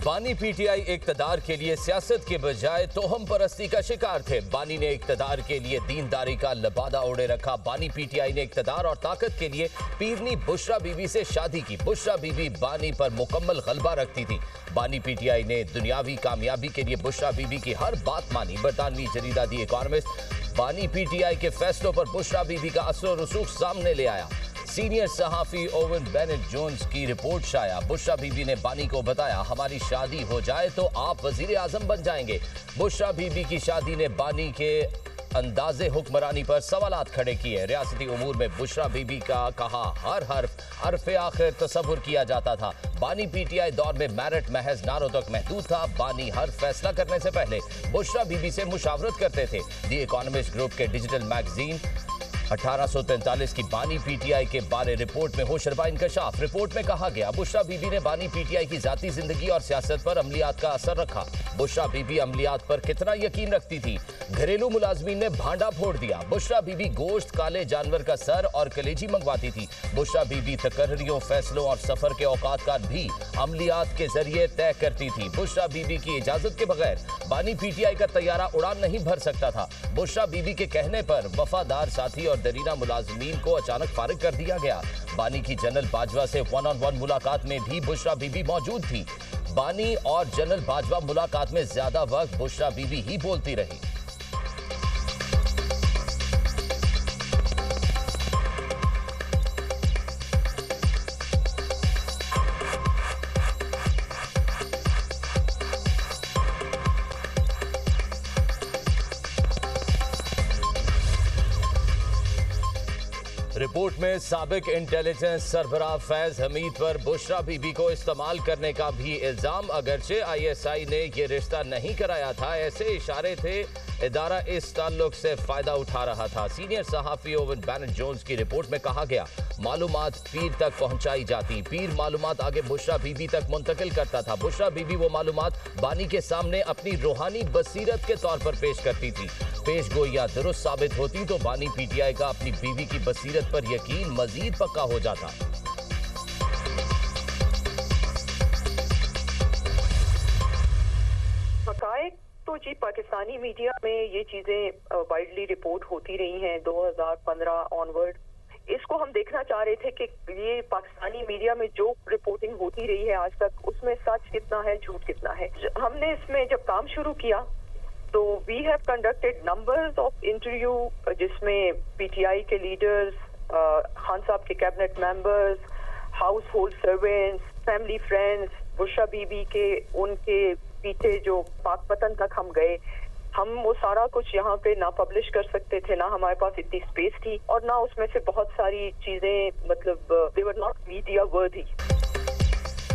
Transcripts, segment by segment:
बानी पीटीआई इक्तदार के लिए सियासत के बजाय तोहम परस्ती का शिकार थे। बानी ने इक्तदार के लिए दीनदारी का लबादा ओढ़े रखा। बानी पीटीआई ने इक्तदार और ताकत के लिए पीरनी बुशरा बीबी से शादी की। बुशरा बीबी बानी पर मुकम्मल गलबा रखती थी। बानी पीटीआई ने दुनियावी कामयाबी के लिए बुशरा बीबी की हर बात मानी। बरतानवी जरीदा दी इकॉनमिस्ट बानी पीटीआई के फैसलों पर बुशरा बीबी का असर और रसूख सामने ले आया। सीनियर सहाफी ओवन बेनेट जोन्स की रिपोर्ट शाया। बुशरा बीबी ने बानी को बताया, हमारी शादी हो जाए तो आप वजीर आजम बन जाएंगे। बुशरा बीबी की शादी ने बानी के अंदाजे हुक्मरानी पर सवालात खड़े किए। रियासती उमूर में बुशरा बीबी का कहा हर हर्फ आखिर तसव्वुर किया जाता था। बानी पीटीआई दौर में मेरिट महज नारों तक महदूद था। बानी हर फैसला करने से पहले बुशरा बीबी से मुशावरत करते थे। दी इकॉनमिस्ट ग्रुप के डिजिटल मैगजीन 1843 की बानी पीटीआई के बारे रिपोर्ट में होशरबा इंकशाफ। रिपोर्ट में कहा गया, बुशरा बीबी ने बानी पीटीआई की जाती जिंदगी और सियासत पर अमलियात का असर रखा। बुशरा बीबी अमलियात पर कितना यकीन रखती थी, घरेलू मुलाजमीन ने भांडा फोड़ दिया। बुशरा बीबी गोश्त, काले जानवर का सर और कलेजी मंगवाती थी। बुशरा बीबी तकर्रियों, फैसलों और सफर के औकात का भी अमलियात के जरिए तय करती थी। बुशरा बीबी की इजाजत के बगैर बानी पीटीआई का तैयारा उड़ान नहीं भर सकता था। बुशरा बीबी के कहने पर वफादार साथी और दरीना मुलाजमीन को अचानक फारिग कर दिया गया। बानी की जनरल बाजवा से वन ऑन वन मुलाकात में भी बुशरा बीबी मौजूद थी। बानी और जनरल बाजवा मुलाकात में ज्यादा वक्त बुशरा बीबी ही बोलती रही। रिपोर्ट में साबिक इंटेलिजेंस सरबराह फैज हमीद पर बुशरा बीबी को इस्तेमाल करने का भी इल्जाम। अगरचे आईएसआई ने यह रिश्ता नहीं कराया था, ऐसे इशारे थे इदारा इस ताल्लुक से फायदा उठा रहा था। सीनियर सहाफी ओवन बेनेट जोन्स की रिपोर्ट में कहा गया, मालूमात पीर तक पहुंचाई जाती। पीर मालूमात आगे बुशरा बीबी तक मुंतकिल करता था। बुशरा बीबी वो मालूमात बानी के सामने अपनी रूहानी बसीरत के तौर पर पेश करती थी। पेश गोइयां दुरुस्त साबित होती तो बानी पीटीआई का अपनी बीवी की बसीरत पर यकीन मजीद पक्का हो जाता। तो जी पाकिस्तानी मीडिया में ये चीजें वाइडली रिपोर्ट होती रही हैं 2015 ऑनवर्ड। इसको हम देखना चाह रहे थे कि ये पाकिस्तानी मीडिया में जो रिपोर्टिंग होती रही है आज तक, उसमें सच कितना है, झूठ कितना है। हमने इसमें जब काम शुरू किया तो we have conducted numbers of interview जिसमें पीटीआई के लीडर्स, खान साहब के cabinet members, household servants, family friends, Bushra Bibi के उनके पीछे जो पाक वतन तक हम गए। हम वो सारा कुछ यहाँ पे ना पब्लिश कर सकते थे, ना हमारे पास इतनी स्पेस थी और ना उसमें से बहुत सारी चीजें मतलब दे वर नॉट मीडिया वर्दी।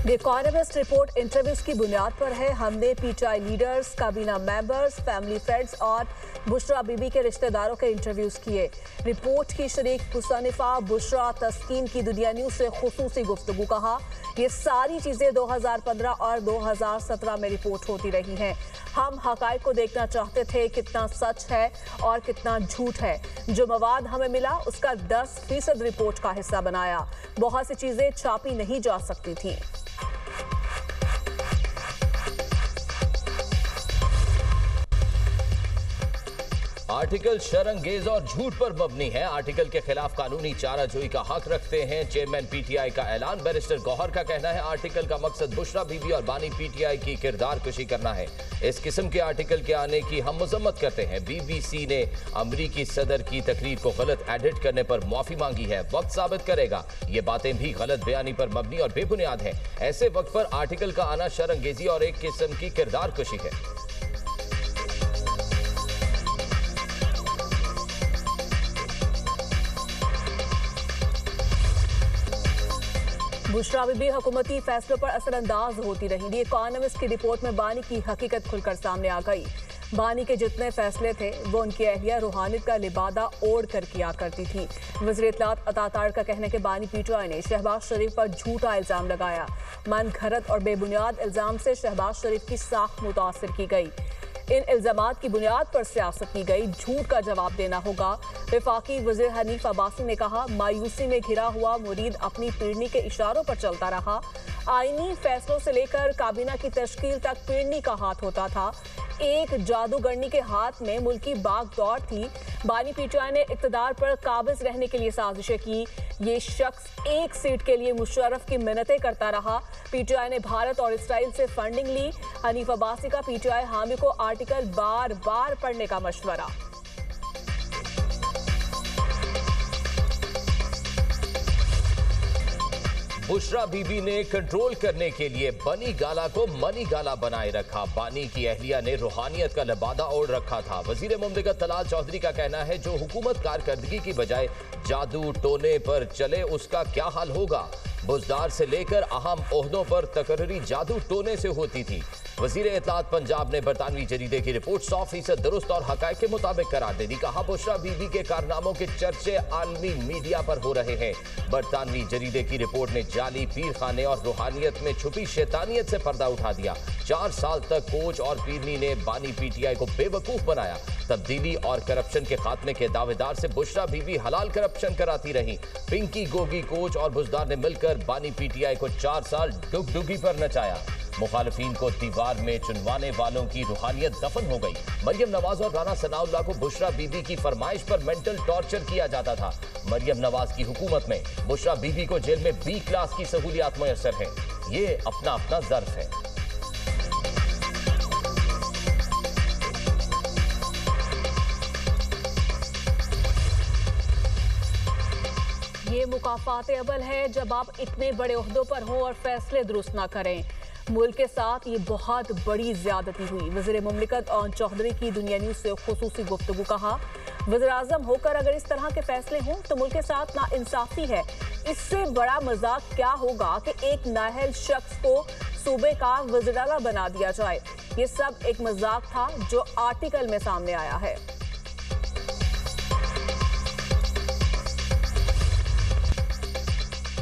द इकॉनमिस्ट रिपोर्ट इंटरव्यूज की बुनियाद पर है। हमने पीटीआई लीडर्स, काबीना मेंबर्स, फैमिली फ्रेंड्स और बुशरा बीबी के रिश्तेदारों के इंटरव्यूज किए। रिपोर्ट की शरीक मुसन्निफा बुशरा तस्कीन की दुनिया न्यूज से खुसूसी गुफ्तगू कहा, ये सारी चीजें 2015 और 2017 में रिपोर्ट होती रही हैं। हम हकाइक को देखना चाहते थे, कितना सच है और कितना झूठ है। जो मवाद हमें मिला उसका 10% रिपोर्ट का हिस्सा बनाया। बहुत सी चीजें छापी नहीं जा सकती थी। आर्टिकल शरंगेज और झूठ पर मबनी है। आर्टिकल के खिलाफ कानूनी चाराजोई का हक रखते हैं। चेयरमैन पीटीआई का ऐलान। बैरिस्टर गौहर का कहना है, आर्टिकल का मकसद बुशरा बीबी और बानी पीटीआई की किरदार कुशी करना है। इस किस्म के आर्टिकल के आने की हम मजम्मत करते हैं। बीबीसी ने अमरीकी सदर की तकरीर को गलत एडिट करने पर माफी मांगी है। वक्त साबित करेगा, ये बातें भी गलत बयानी पर मबनी और बेबुनियाद है। ऐसे वक्त पर आर्टिकल का आना शरंगेजी और एक किस्म की किरदार कुशी है। बुशरा बीबी हुकूमती फैसलों पर असरअंदाज होती रही। दी इकॉनमिस्ट की रिपोर्ट में बानी की हकीकत खुलकर सामने आ गई। बानी के जितने फैसले थे वो उनकी अहलिया रूहानियत का लिबादा ओढ़ कर किया करती थी। वज़ीर इत्तलात अता तारिक का कहने के बानी पीटीआई ने शहबाज शरीफ पर झूठा इल्जाम लगाया। मन घड़त और बेबुनियाद इल्जाम से शहबाज शरीफ की साख मुतासर की गई। इन इल्जामात की बुनियाद पर सियासत की गई, झूठ का जवाब देना होगा। वफाकी वज़ीर हनीफ अब्बासी ने कहा, मायूसी में घिरा हुआ मुरीद अपनी पीढ़नी के इशारों पर चलता रहा। आईनी फैसलों से लेकर काबीना की तश्कील तक पीढ़नी का हाथ होता था। एक जादूगरनी के हाथ में मुल्की बागडोर थी। बानी पीटीआई ने इक़्तिदार पर काबिज रहने के लिए साजिशें की। ये शख्स एक सीट के लिए मुशर्रफ की मिन्नतें करता रहा। पीटीआई ने भारत और इसराइल से फंडिंग ली। हनीफ अब्बासी का पीटीआई हामी को आर्टिकल बार बार पढ़ने का मशवरा। बुशरा बीबी ने कंट्रोल करने के लिए बनी गाला को मनी गाला बनाए रखा। बानी की अहलिया ने रूहानियत का लिबादा ओढ़ रखा था। वजीर मुमलिकत तलाल चौधरी का कहना है, जो हुकूमत कारकर्दगी की बजाय जादू टोने पर चले उसका क्या हाल होगा। बुजदार से लेकर अहम ओहदों पर तकर्री जादू टोने से होती थी। वजीर इत्तलात पंजाब ने बरतानवी जरीदे की रिपोर्ट 100% दुरुस्त और हकायक के मुताबिक करार दे दी। कहा, बुशरा बीबी के कारनामों के चर्चे आलमी मीडिया पर हो रहे हैं। बरतानवी जरीदे की रिपोर्ट ने जाली पीर खाने और रूहानियत में छुपी शैतानियत से पर्दा उठा दिया। 4 साल तक कोच और पीरनी ने बानी पीटीआई को बेवकूफ बनाया। तब्दीली और करप्शन के खात्मे के दावेदार से बुशरा बीबी हलाल करप्शन कराती रही। पिंकी गोगी, कोच और बुजदार ने मिलकर बानी पीटीआई को 4 साल डुगडुगी पर नचाया। मुखालिफिन को दीवार में चुनवाने वालों की रूहानियत दफन हो गई। मरियम नवाज और राना सनाउल्लाह को बुशरा बीबी की फरमाइश पर मेंटल टॉर्चर किया जाता था। मरियम नवाज की हुकूमत में बुशरा बीबी को जेल में B क्लास की सहूलियात मुयस्सर है। ये अपना अपना ज़र्फ है। ये मुकाफात अबल है जब आप इतने बड़े ओहदों पर हों और फैसले दुरुस्त ना करें। मुल्क के साथ ये बहुत बड़ी ज्यादती हुई। वज़ीर मुमलिकत और चौधरी की दुनिया न्यूज़ से खुसूसी गुफ्तगू। कहा, वज़ीर आज़म होकर अगर इस तरह के फैसले हों तो मुल्क के साथ नाइंसाफी है। इससे बड़ा मजाक क्या होगा कि एक नाअहल शख्स को सूबे का वज़ीर आला बना दिया जाए। ये सब एक मजाक था जो आर्टिकल में सामने आया है।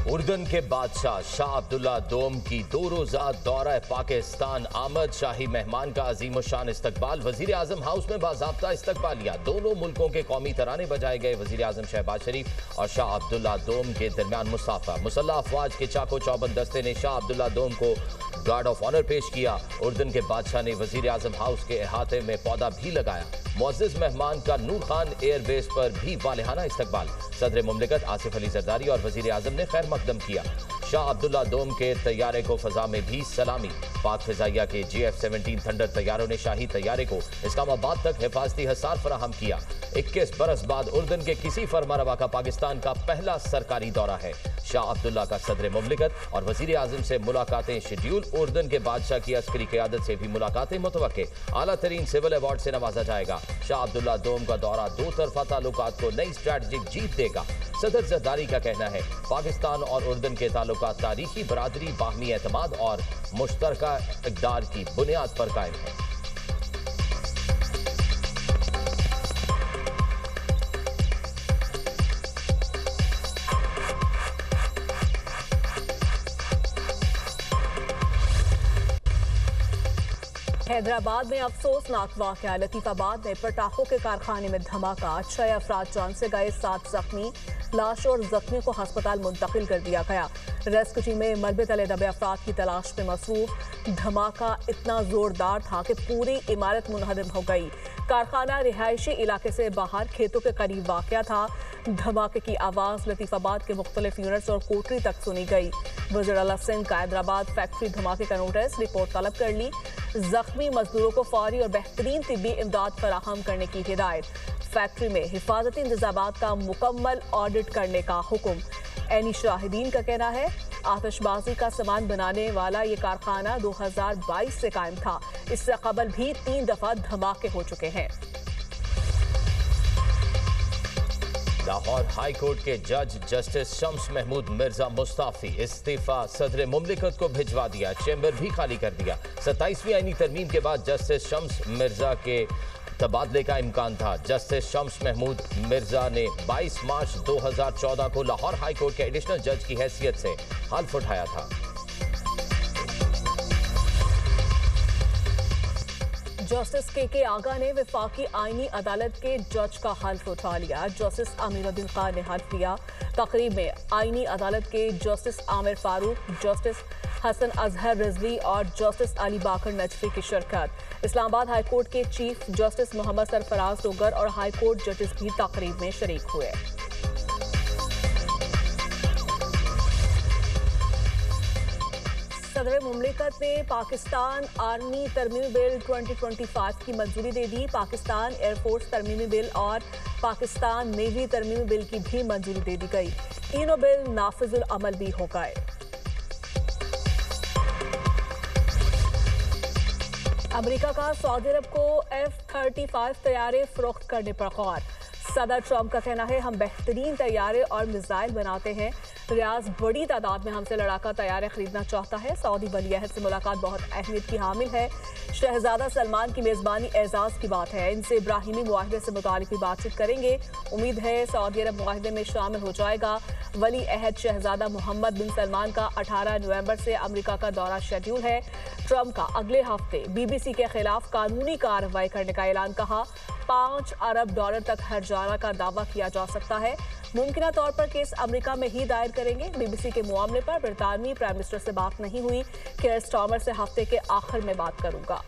उर्दन के बादशाह शाह अब्दुल्ला दोम की 2 रोज़ा दौरा पाकिस्तान आमद। शाही मेहमान का अजीम शान इस्तकबाल। वजीर आजम हाउस में बाज़ाब्ता इस्तकबालिया। दोनों मुल्कों के कौमी तराने बजाए गए। वजीर आजम शहबाज शरीफ और शाह अब्दुल्ला दोम के दरमियान मुसाफा। मुसल्लह अफवाज के चाको चौबंद दस्ते ने शाह अब्दुल्ला दोम को गार्ड ऑफ ऑनर पेश किया। उर्दन के बादशाह ने वजीर आजम हाउस के अहाते में पौधा भी लगाया। मुअज़्ज़िज़ मेहमान का नूर खान एयरबेस पर भी वालिहाना इस्तकबाल। सदर मुमलिकत आसिफ अली जरदारी और वजीर आजम ने खैर मकदम किया। शाह अब्दुल्ला दोम के तैयारे को फजा में भी सलामी। पाक फिजाइया के GF-17 थंडर तैयारों ने शाही तैयारे को इस्लामाबाद तक हिफाजती हिसार फराहम किया। 21 बरस बाद उर्दन के किसी फरमारवा का पाकिस्तान का पहला सरकारी दौरा है। शाह अब्दुल्ला का सदर मुमलिकत और वजीर आजम से मुलाकातें शेड्यूल। उर्दन के बादशाह की अस्करी क़यादत से भी मुलाकातें मुतवक्के। आला तरीन सिविल अवार्ड से नवाजा जाएगा। शाह अब्दुल्ला दोम का दौरा 2 तरफा ताल्लुकात को नई स्ट्रैटेजिक जीत देगा। सदर जरदारी का कहना है, पाकिस्तान और उर्दन के ताल्लुकात तारीखी बरादरी, बाहमी एतमाद और मुश्तरका इक़दार की बुनियाद पर कायम है। हैदराबाद में अफसोसनाक वाक़या। लतीफ़ाबाद में पटाखों के कारखाने में धमाका। 6 अफराद जान से गए, 7 जख्मी। लाश और जख्मियों को अस्पताल मुंतकिल कर दिया गया। रेस्क्यू टीमें मलबे तले दबे अफराद की तलाश में मसरूफ। धमाका इतना जोरदार था कि पूरी इमारत मुनहदम हो गई। कारखाना रिहायशी इलाके से बाहर खेतों के करीब वाक़या था। धमाके की आवाज़ लतीफ़ाबाद के मुख्तलिफ यूनिट्स और कोटरी तक सुनी गई। वज़ीर आला सिंध का हैदराबाद फैक्ट्री धमाके का नोटिस, रिपोर्ट तलब कर ली। जख्मी मजदूरों को फौरी और बेहतरीन तिब्बी इमदाद फराहम करने की हिदायत। फैक्ट्री में हिफाजती इंतजामात का मुकम्मल ऑडिट करने का हुक्म। ऐनी शाहिदीन का कहना है, आतिशबाजी का सामान बनाने वाला ये कारखाना 2022 से कायम था। इससे कबल भी 3 दफा धमाके हो चुके हैं। लाहौर हाई कोर्ट के जज जस्टिस शम्स महमूद मिर्जा मुस्ताफी। इस्तीफा सदर मुमलिकत को भिजवा दिया। चैम्बर भी खाली कर दिया। 27वीं आईनी तरमीम के बाद जस्टिस शम्स मिर्जा के तबादले का इम्कान था। जस्टिस शम्स महमूद मिर्जा ने 22 मार्च 2014 को लाहौर हाई कोर्ट के एडिशनल जज की हैसियत से हल्फ उठाया था। जस्टिस के आगा ने वफाकी आईनी अदालत के जज का हल्फ उठा लिया। जस्टिस अमीरुद्दीन खान ने हल्फ लिया। तकरीब में आईनी अदालत के जस्टिस आमिर फारूक, जस्टिस हसन अजहर रिजवी और जस्टिस अली बाकर नजफी की शिरकत। इस्लामाबाद हाईकोर्ट के चीफ जस्टिस मोहम्मद सरफराज डोगर और हाईकोर्ट जजेस भी तकरीब में शरीक हुए। सदर मुमलिकत ने पाकिस्तान आर्मी तरमीमी बिल 2025 की मंजूरी दे दी। पाकिस्तान एयरफोर्स तरमीमी बिल और पाकिस्तान नेवी तरमीमी बिल की भी मंजूरी दे दी गई। तीनों बिल नाफिजुल अमल भी हो गए। अमेरिका का सऊदी अरब को F-35 तैयारे फरोख्त करने पर गौर। सदर ट्रंप का कहना है, हम बेहतरीन तैयारे और मिसाइल बनाते हैं। रियाज बड़ी तादाद में हमसे लड़ाका तैयारे खरीदना चाहता है। सऊदी वली अहद से मुलाकात बहुत अहमियत की हामिल है। शहजादा सलमान की मेज़बानी एजाज की बात है। इनसे इब्राहिमी मुआहदे से मुतालिक भी बातचीत करेंगे। उम्मीद है सऊदी अरब मुआहदे में शामिल हो जाएगा। वली अहद शहजादा मोहम्मद बिन सलमान का 18 नवंबर से अमेरिका का दौरा शेड्यूल है। ट्रंप का अगले हफ्ते बीबीसी के खिलाफ कानूनी कार्रवाई करने का ऐलान। कहा, $5 अरब तक हर्जाना का दावा किया जा सकता है। मुमकिन तौर पर केस अमेरिका में ही दायर करेंगे। बीबीसी के मामले पर ब्रितानी प्राइम मिनिस्टर से बात नहीं हुई। केयर स्टार्मर से हफ्ते के आखिर में बात करूंगा।